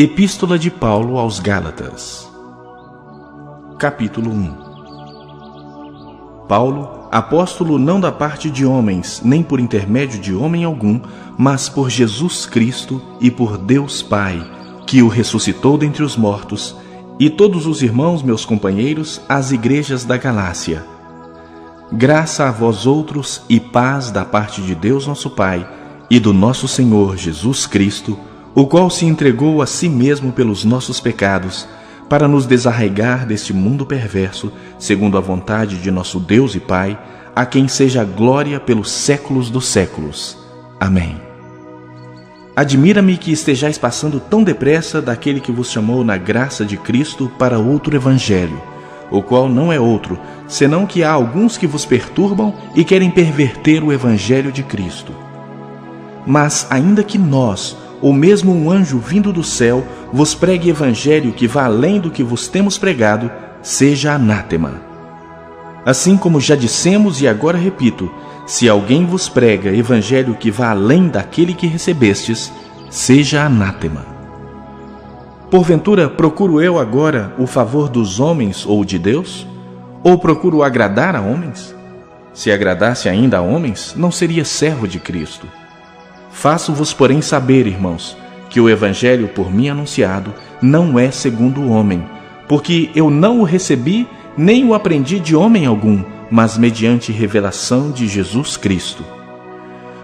Epístola de Paulo aos Gálatas. Capítulo 1. Paulo, apóstolo não da parte de homens, nem por intermédio de homem algum, mas por Jesus Cristo e por Deus Pai, que o ressuscitou dentre os mortos, e todos os irmãos, meus companheiros, às igrejas da Galácia. Graça a vós outros e paz da parte de Deus nosso Pai e do nosso Senhor Jesus Cristo, o qual se entregou a si mesmo pelos nossos pecados, para nos desarraigar deste mundo perverso, segundo a vontade de nosso Deus e Pai, a quem seja a glória pelos séculos dos séculos. Amém. Admira-me que estejais passando tão depressa daquele que vos chamou na graça de Cristo para outro evangelho, o qual não é outro, senão que há alguns que vos perturbam e querem perverter o evangelho de Cristo. Mas ainda que nós, ou mesmo um anjo vindo do céu, vos pregue evangelho que vá além do que vos temos pregado, seja anátema. Assim como já dissemos e agora repito, se alguém vos prega evangelho que vá além daquele que recebestes, seja anátema. Porventura, procuro eu agora o favor dos homens ou de Deus? Ou procuro agradar a homens? Se agradasse ainda a homens, não seria servo de Cristo. Faço-vos, porém, saber, irmãos, que o evangelho por mim anunciado não é segundo o homem, porque eu não o recebi nem o aprendi de homem algum, mas mediante revelação de Jesus Cristo.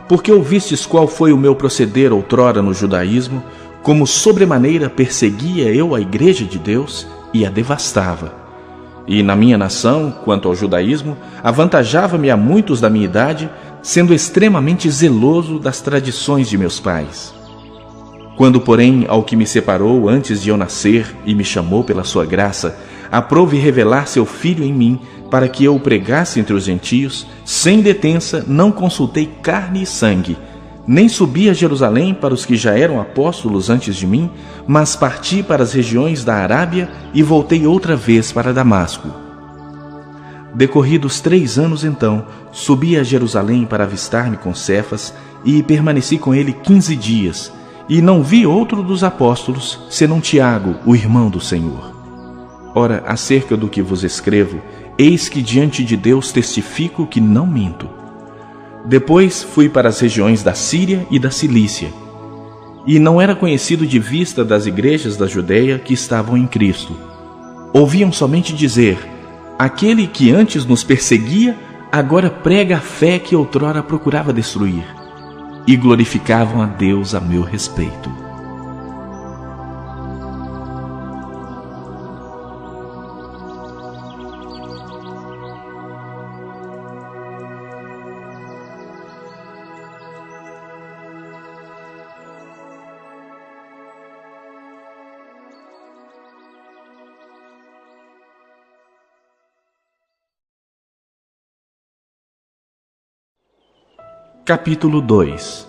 Porque ouvistes qual foi o meu proceder outrora no judaísmo, como sobremaneira perseguia eu a igreja de Deus e a devastava. E na minha nação, quanto ao judaísmo, avantajava-me a muitos da minha idade, sendo extremamente zeloso das tradições de meus pais. Quando, porém, ao que me separou antes de eu nascer e me chamou pela sua graça, aprouve revelar seu Filho em mim, para que eu o pregasse entre os gentios, sem detença, não consultei carne e sangue, nem subi a Jerusalém para os que já eram apóstolos antes de mim, mas parti para as regiões da Arábia e voltei outra vez para Damasco. Decorridos 3 anos, então, subi a Jerusalém para avistar-me com Cefas e permaneci com ele 15 dias, e não vi outro dos apóstolos, senão Tiago, o irmão do Senhor. Ora, acerca do que vos escrevo, eis que diante de Deus testifico que não minto. Depois fui para as regiões da Síria e da Cilícia, e não era conhecido de vista das igrejas da Judeia que estavam em Cristo. Ouviam somente dizer: aquele que antes nos perseguia, agora prega a fé que outrora procurava destruir, e glorificavam a Deus a meu respeito. Capítulo 2.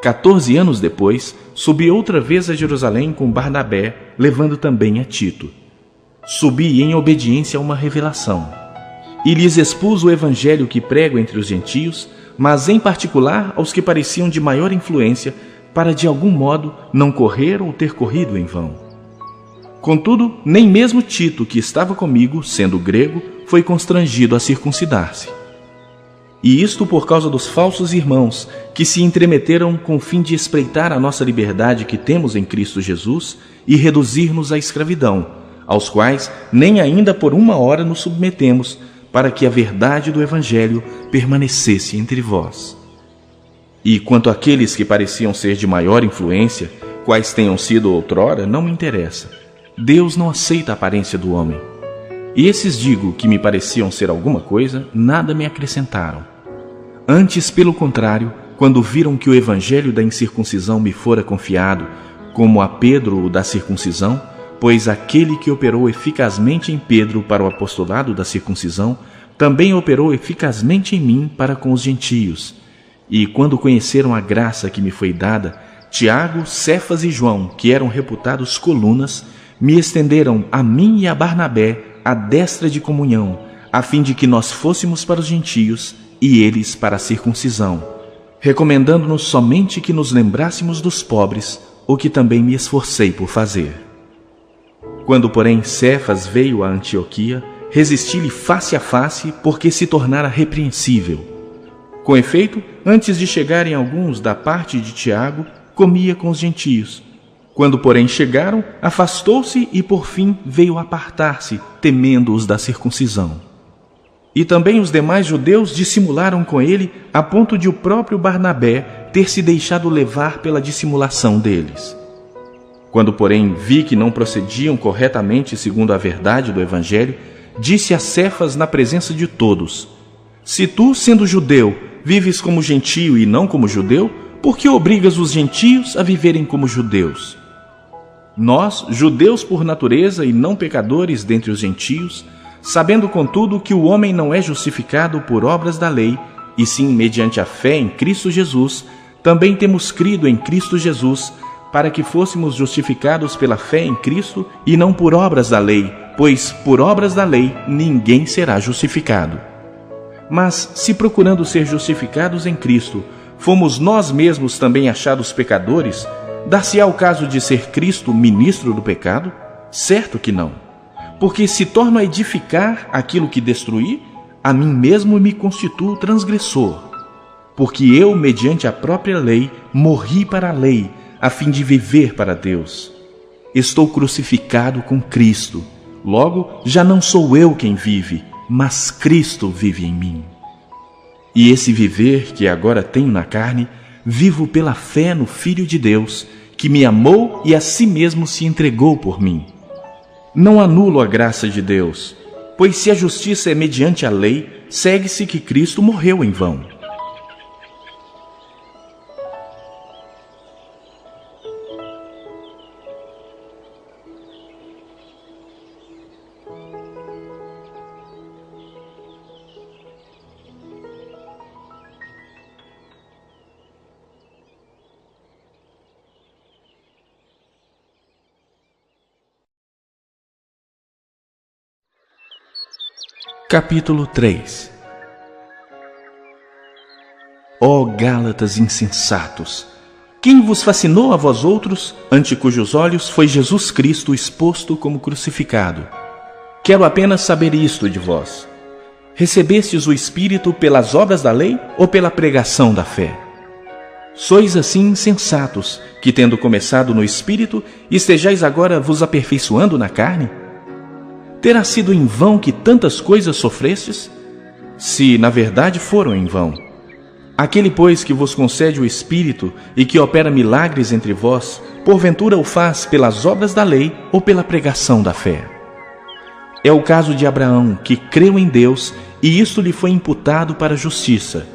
14 anos depois, subi outra vez a Jerusalém com Barnabé, levando também a Tito. Subi em obediência a uma revelação, e lhes expus o evangelho que prego entre os gentios, mas em particular aos que pareciam de maior influência, para de algum modo não correr ou ter corrido em vão. Contudo, nem mesmo Tito, que estava comigo, sendo grego, foi constrangido a circuncidar-se. E isto por causa dos falsos irmãos, que se entremeteram com o fim de espreitar a nossa liberdade que temos em Cristo Jesus e reduzir-nos à escravidão, aos quais nem ainda por 1 hora nos submetemos, para que a verdade do Evangelho permanecesse entre vós. E quanto àqueles que pareciam ser de maior influência, quais tenham sido outrora, não me interessa. Deus não aceita a aparência do homem. E esses, digo, que me pareciam ser alguma coisa, nada me acrescentaram. Antes, pelo contrário, quando viram que o evangelho da incircuncisão me fora confiado, como a Pedro o da circuncisão, pois aquele que operou eficazmente em Pedro para o apostolado da circuncisão, também operou eficazmente em mim para com os gentios. E quando conheceram a graça que me foi dada, Tiago, Cefas e João, que eram reputados colunas, me estenderam a mim e a Barnabé a destra de comunhão, a fim de que nós fôssemos para os gentios e eles para a circuncisão, recomendando-nos somente que nos lembrássemos dos pobres, o que também me esforcei por fazer. Quando, porém, Cefas veio a Antioquia, resisti-lhe face a face, porque se tornara repreensível. Com efeito, antes de chegarem alguns da parte de Tiago, comia com os gentios. Quando, porém, chegaram, afastou-se e, por fim, veio apartar-se, temendo-os da circuncisão. E também os demais judeus dissimularam com ele, a ponto de o próprio Barnabé ter se deixado levar pela dissimulação deles. Quando, porém, vi que não procediam corretamente segundo a verdade do Evangelho, disse a Cefas na presença de todos: Se tu, sendo judeu, vives como gentio e não como judeu, por que obrigas os gentios a viverem como judeus? Nós, judeus por natureza e não pecadores dentre os gentios, sabendo, contudo, que o homem não é justificado por obras da lei, e sim mediante a fé em Cristo Jesus, também temos crido em Cristo Jesus, para que fôssemos justificados pela fé em Cristo e não por obras da lei, pois por obras da lei ninguém será justificado. Mas, se procurando ser justificados em Cristo, fomos nós mesmos também achados pecadores, dar-se-á o caso de ser Cristo ministro do pecado? Certo que não. Porque se torno a edificar aquilo que destruí, a mim mesmo me constituo transgressor. Porque eu, mediante a própria lei, morri para a lei, a fim de viver para Deus. Estou crucificado com Cristo. Logo, já não sou eu quem vive, mas Cristo vive em mim. E esse viver que agora tenho na carne, vivo pela fé no Filho de Deus, que me amou e a si mesmo se entregou por mim. Não anulo a graça de Deus, pois se a justiça é mediante a lei, segue-se que Cristo morreu em vão. Capítulo 3. Ó Gálatas insensatos! Quem vos fascinou a vós outros, ante cujos olhos foi Jesus Cristo exposto como crucificado? Quero apenas saber isto de vós. Recebestes o Espírito pelas obras da lei ou pela pregação da fé? Sois assim insensatos, que tendo começado no Espírito, estejais agora vos aperfeiçoando na carne? Terá sido em vão que tantas coisas sofrestes? Se, na verdade, foram em vão. Aquele, pois, que vos concede o Espírito e que opera milagres entre vós, porventura o faz pelas obras da lei ou pela pregação da fé? É o caso de Abraão, que creu em Deus, e isto lhe foi imputado para a justiça.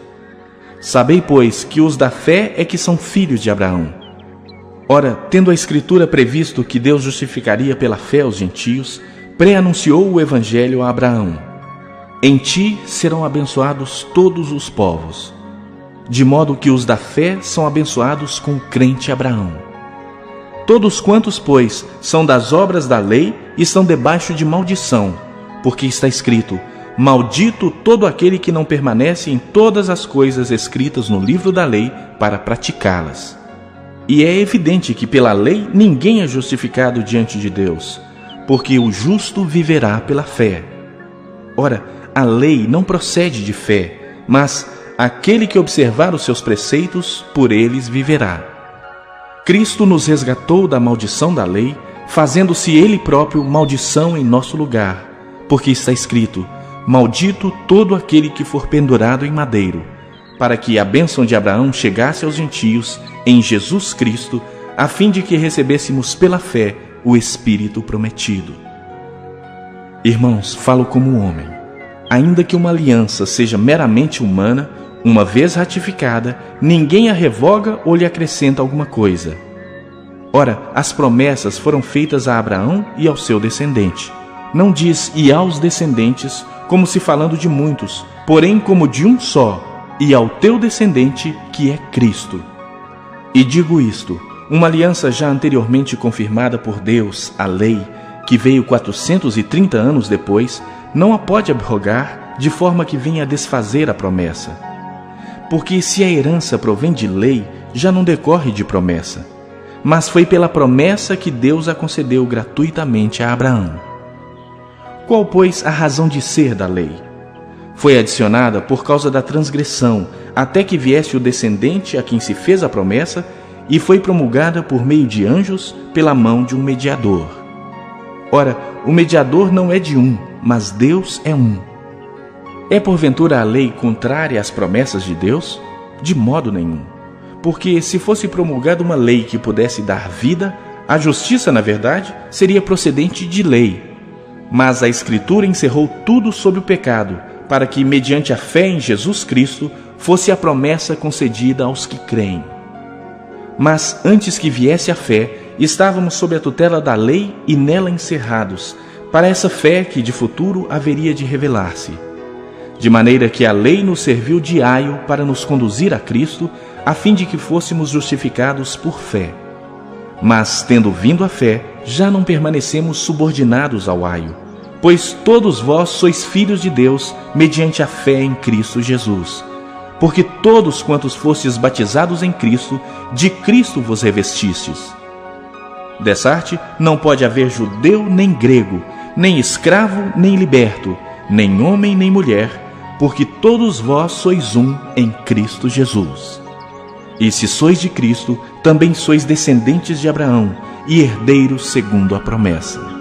Sabei, pois, que os da fé é que são filhos de Abraão. Ora, tendo a Escritura previsto que Deus justificaria pela fé os gentios, pré-anunciou o Evangelho a Abraão: Em ti serão abençoados todos os povos. De modo que os da fé são abençoados com o crente Abraão. Todos quantos, pois, são das obras da lei, estão debaixo de maldição, porque está escrito: Maldito todo aquele que não permanece em todas as coisas escritas no livro da lei para praticá-las. E é evidente que pela lei ninguém é justificado diante de Deus, porque o justo viverá pela fé. Ora, a lei não procede de fé, mas aquele que observar os seus preceitos, por eles viverá. Cristo nos resgatou da maldição da lei, fazendo-se Ele próprio maldição em nosso lugar, porque está escrito: Maldito todo aquele que for pendurado em madeiro, para que a bênção de Abraão chegasse aos gentios em Jesus Cristo, a fim de que recebêssemos pela fé o Espírito prometido. Irmãos, falo como homem. Ainda que uma aliança seja meramente humana, uma vez ratificada, ninguém a revoga ou lhe acrescenta alguma coisa. Ora, as promessas foram feitas a Abraão e ao seu descendente. Não diz "e aos descendentes", como se falando de muitos, porém como de um só, e ao teu descendente, que é Cristo. E digo isto: uma aliança já anteriormente confirmada por Deus, a lei, que veio 430 anos depois, não a pode abrogar, de forma que venha a desfazer a promessa. Porque se a herança provém de lei, já não decorre de promessa. mas foi pela promessa que Deus a concedeu gratuitamente a Abraão. Qual, pois, a razão de ser da lei? Foi adicionada por causa da transgressão, até que viesse o descendente a quem se fez a promessa, e foi promulgada por meio de anjos pela mão de um mediador. Ora, o mediador não é de um, mas Deus é um. É porventura a lei contrária às promessas de Deus? De modo nenhum. Porque se fosse promulgada uma lei que pudesse dar vida, a justiça, na verdade, seria procedente de lei. Mas a Escritura encerrou tudo sob o pecado, para que, mediante a fé em Jesus Cristo, fosse a promessa concedida aos que creem. Mas antes que viesse a fé, estávamos sob a tutela da lei e nela encerrados, para essa fé que de futuro haveria de revelar-se. De maneira que a lei nos serviu de aio para nos conduzir a Cristo, a fim de que fôssemos justificados por fé. Mas, tendo vindo a fé, já não permanecemos subordinados ao aio, pois todos vós sois filhos de Deus, mediante a fé em Cristo Jesus. Porque todos quantos fostes batizados em Cristo, de Cristo vos revestistes. Dessa arte não pode haver judeu nem grego, nem escravo nem liberto, nem homem nem mulher, porque todos vós sois um em Cristo Jesus. E se sois de Cristo, também sois descendentes de Abraão e herdeiros segundo a promessa.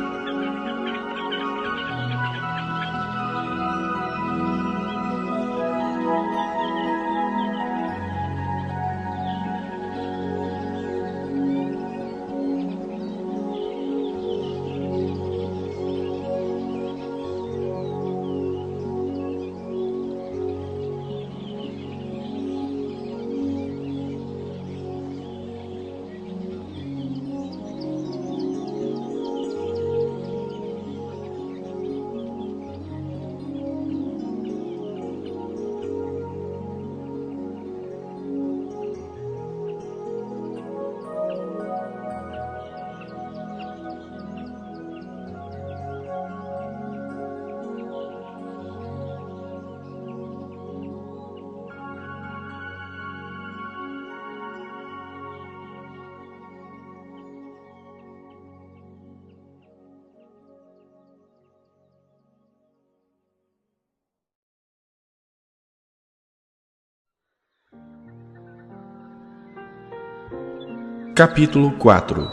Capítulo 4.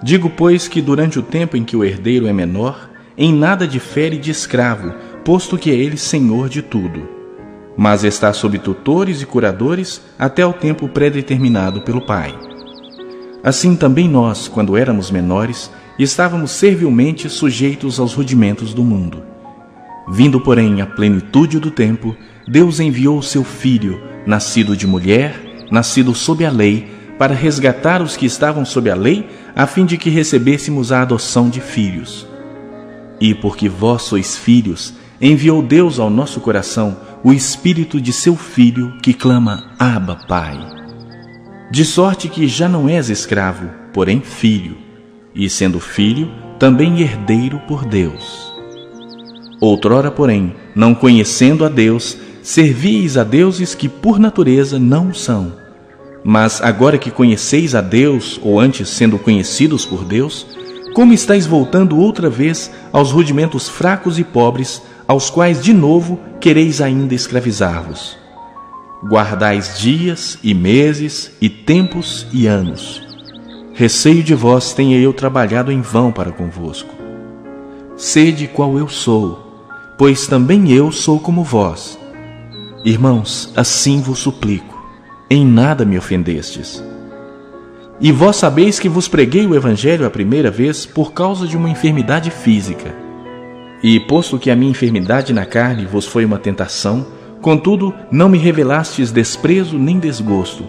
Digo, pois, que durante o tempo em que o herdeiro é menor, em nada difere de escravo, posto que é ele senhor de tudo. Mas está sob tutores e curadores até o tempo pré-determinado pelo Pai. Assim também nós, quando éramos menores, estávamos servilmente sujeitos aos rudimentos do mundo. Vindo, porém, à plenitude do tempo, Deus enviou o seu Filho, nascido de mulher, nascido sob a lei, para resgatar os que estavam sob a lei, a fim de que recebêssemos a adoção de filhos. E porque vós sois filhos, enviou Deus ao nosso coração o Espírito de seu Filho, que clama, Abba, Pai. De sorte que já não és escravo, porém filho, e sendo filho, também herdeiro por Deus. Outrora, porém, não conhecendo a Deus, servíeis a deuses que por natureza não são. Mas agora que conheceis a Deus, ou antes sendo conhecidos por Deus, como estáis voltando outra vez aos rudimentos fracos e pobres, aos quais de novo quereis ainda escravizar-vos? Guardais dias e meses e tempos e anos. Receio de vós tenha eu trabalhado em vão para convosco. Sede qual eu sou, pois também eu sou como vós. Irmãos, assim vos suplico. Em nada me ofendestes. E vós sabeis que vos preguei o Evangelho a primeira vez por causa de uma enfermidade física. E posto que a minha enfermidade na carne vos foi uma tentação, contudo não me revelastes desprezo nem desgosto.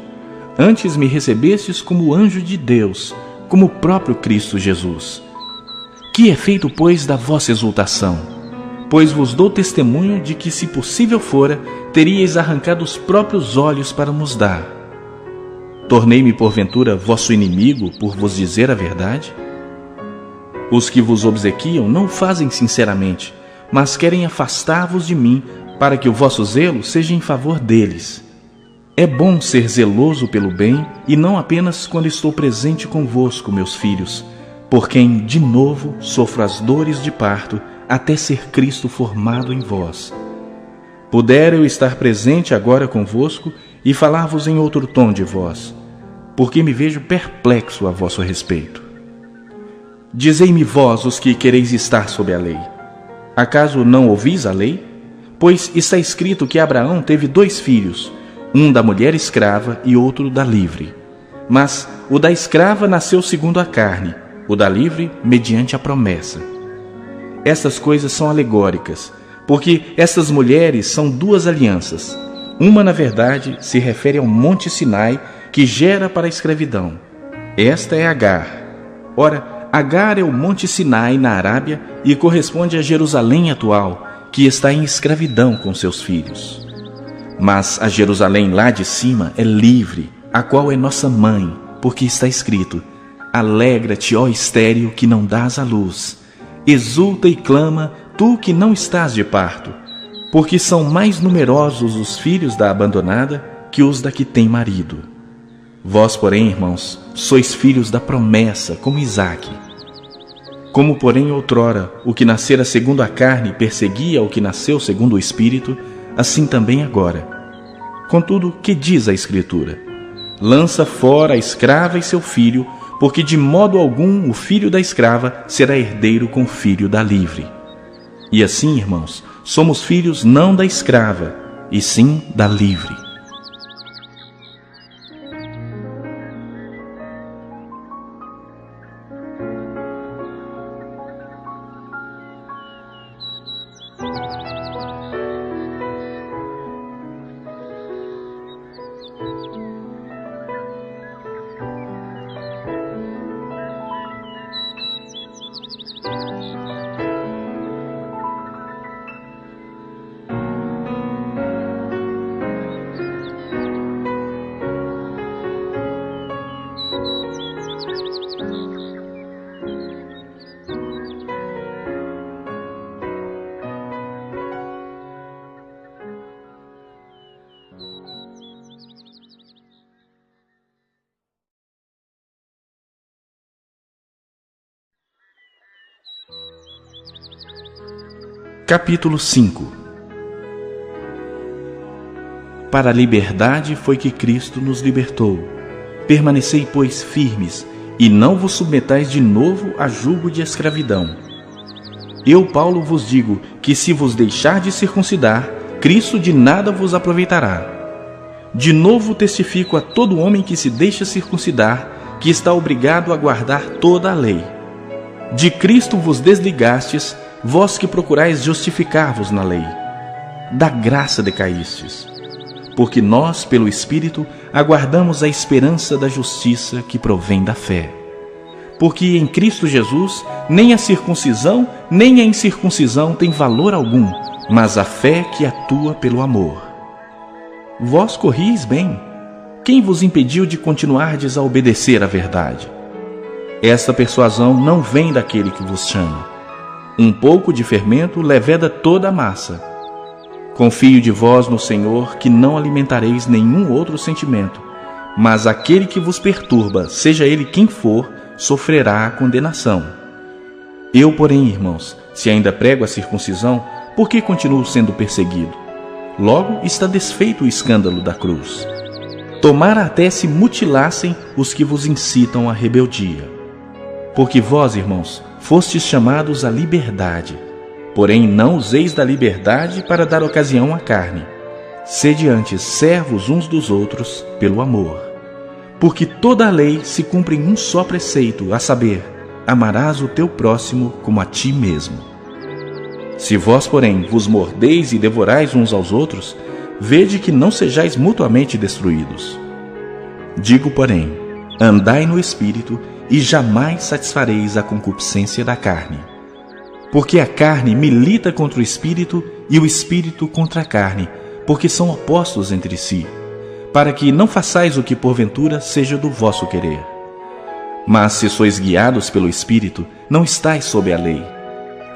Antes me recebestes como anjo de Deus, como o próprio Cristo Jesus. Que é feito, pois, da vossa exultação? Pois vos dou testemunho de que, se possível fora, teríeis arrancado os próprios olhos para nos dar. Tornei-me, porventura, vosso inimigo por vos dizer a verdade? Os que vos obsequiam não o fazem sinceramente, mas querem afastar-vos de mim, para que o vosso zelo seja em favor deles. É bom ser zeloso pelo bem, e não apenas quando estou presente convosco, meus filhos, por quem, de novo, sofro as dores de parto, até ser Cristo formado em vós. Pudera eu estar presente agora convosco e falar-vos em outro tom de voz, porque me vejo perplexo a vosso respeito. Dizei-me vós, os que quereis estar sob a lei. Acaso não ouvis a lei? Pois está escrito que Abraão teve 2 filhos, um da mulher escrava e outro da livre. Mas o da escrava nasceu segundo a carne, o da livre mediante a promessa. Estas coisas são alegóricas, porque estas mulheres são 2 alianças. Uma, na verdade, se refere ao Monte Sinai, que gera para a escravidão. Esta é Agar. Ora, Agar é o Monte Sinai na Arábia e corresponde a Jerusalém atual, que está em escravidão com seus filhos. Mas a Jerusalém lá de cima é livre, a qual é nossa mãe, porque está escrito: alegra-te, ó estéril, que não dás à luz. Exulta e clama, tu que não estás de parto, porque são mais numerosos os filhos da abandonada que os da que tem marido. Vós, porém, irmãos, sois filhos da promessa, como Isaque. Como, porém, outrora, o que nascera segundo a carne perseguia o que nasceu segundo o Espírito, assim também agora. Contudo, que diz a Escritura? Lança fora a escrava e seu filho, porque de modo algum o filho da escrava será herdeiro com o filho da livre. E assim, irmãos, somos filhos não da escrava, e sim da livre. Capítulo 5. Para a liberdade foi que Cristo nos libertou. Permanecei, pois, firmes, e não vos submetais de novo a jugo de escravidão. Eu, Paulo, vos digo que se vos deixar de circuncidar, Cristo de nada vos aproveitará. De novo testifico a todo homem que se deixa circuncidar, que está obrigado a guardar toda a lei. De Cristo vos desligastes, vós que procurais justificar-vos na lei. Da graça decaístes. Porque nós, pelo Espírito, aguardamos a esperança da justiça que provém da fé. Porque em Cristo Jesus, nem a circuncisão, nem a incircuncisão tem valor algum, mas a fé que atua pelo amor. Vós corris bem. Quem vos impediu de continuardes a obedecer à verdade? Esta persuasão não vem daquele que vos chama. Um pouco de fermento leveda toda a massa. Confio de vós no Senhor que não alimentareis nenhum outro sentimento, mas aquele que vos perturba, seja ele quem for, sofrerá a condenação. Eu, porém, irmãos, se ainda prego a circuncisão, por que continuo sendo perseguido? Logo está desfeito o escândalo da cruz. Tomara até se mutilassem os que vos incitam à rebeldia. Porque vós, irmãos, fostes chamados à liberdade. Porém, não useis da liberdade para dar ocasião à carne. Sede antes servos uns dos outros pelo amor. Porque toda a lei se cumpre em um só preceito, a saber, amarás o teu próximo como a ti mesmo. Se vós, porém, vos mordeis e devorais uns aos outros, vede que não sejais mutuamente destruídos. Digo, porém, andai no Espírito, e jamais satisfareis a concupiscência da carne. Porque a carne milita contra o Espírito e o Espírito contra a carne, porque são opostos entre si, para que não façais o que porventura seja do vosso querer. Mas se sois guiados pelo Espírito, não estais sob a lei.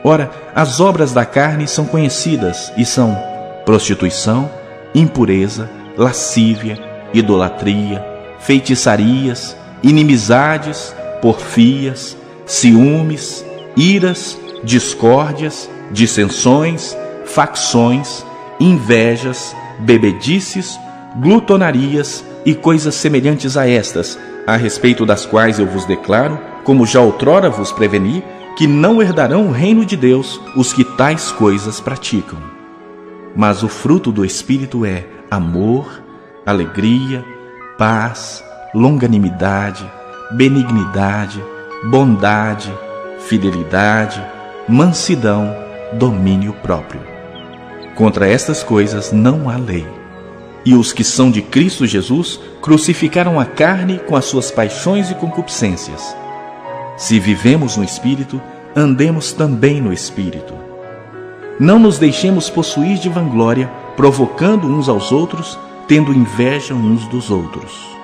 Ora, as obras da carne são conhecidas e são prostituição, impureza, lascívia, idolatria, feitiçarias, inimizades, porfias, ciúmes, iras, discórdias, dissensões, facções, invejas, bebedices, glutonarias e coisas semelhantes a estas, a respeito das quais eu vos declaro, como já outrora vos preveni, que não herdarão o reino de Deus os que tais coisas praticam. Mas o fruto do Espírito é amor, alegria, paz, longanimidade, benignidade, bondade, fidelidade, mansidão, domínio próprio. Contra estas coisas não há lei. E os que são de Cristo Jesus crucificaram a carne com as suas paixões e concupiscências. Se vivemos no Espírito, andemos também no Espírito. Não nos deixemos possuir de vanglória, provocando uns aos outros, tendo inveja uns dos outros.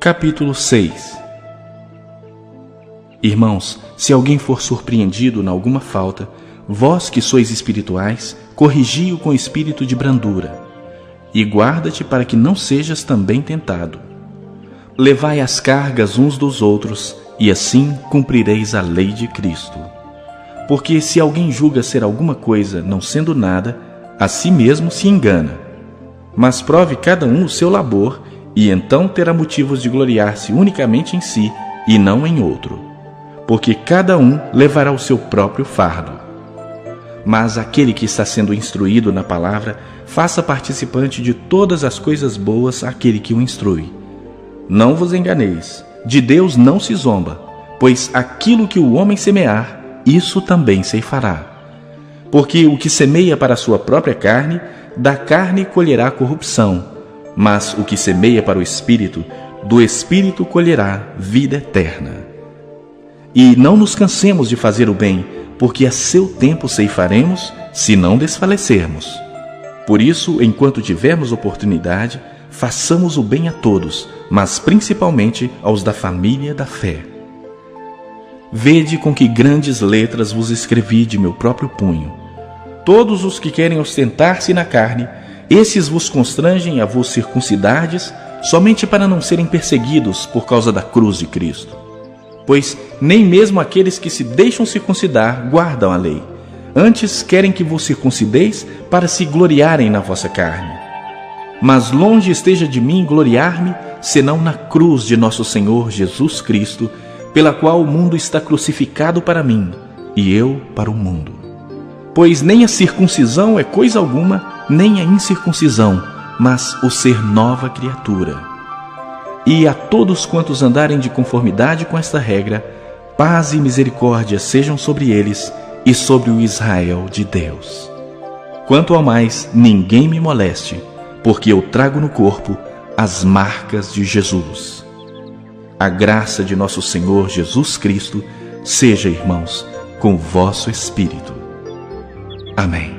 Capítulo 6. Irmãos, se alguém for surpreendido em alguma falta, vós que sois espirituais, corrigi-o com espírito de brandura, e guarda-te para que não sejas também tentado. Levai as cargas uns dos outros, e assim cumprireis a lei de Cristo. Porque se alguém julga ser alguma coisa, não sendo nada, a si mesmo se engana. Mas prove cada um o seu labor, e então terá motivos de gloriar-se unicamente em si e não em outro, porque cada um levará o seu próprio fardo. Mas aquele que está sendo instruído na palavra, faça participante de todas as coisas boas aquele que o instrui. Não vos enganeis, de Deus não se zomba, pois aquilo que o homem semear, isso também ceifará. Porque o que semeia para a sua própria carne, da carne colherá corrupção, mas o que semeia para o Espírito, do Espírito colherá vida eterna. E não nos cansemos de fazer o bem, porque a seu tempo ceifaremos, se não desfalecermos. Por isso, enquanto tivermos oportunidade, façamos o bem a todos, mas principalmente aos da família da fé. Vede com que grandes letras vos escrevi de meu próprio punho. Todos os que querem ostentar-se na carne, esses vos constrangem a vos circuncidardes, somente para não serem perseguidos por causa da cruz de Cristo. Pois nem mesmo aqueles que se deixam circuncidar guardam a lei. Antes querem que vos circuncideis para se gloriarem na vossa carne. Mas longe esteja de mim gloriar-me, senão na cruz de nosso Senhor Jesus Cristo, pela qual o mundo está crucificado para mim, e eu para o mundo. Pois nem a circuncisão é coisa alguma, nem a incircuncisão, mas o ser nova criatura. E a todos quantos andarem de conformidade com esta regra, paz e misericórdia sejam sobre eles e sobre o Israel de Deus. Quanto ao mais, ninguém me moleste, porque eu trago no corpo as marcas de Jesus. A graça de nosso Senhor Jesus Cristo seja, irmãos, com o vosso espírito. Amém.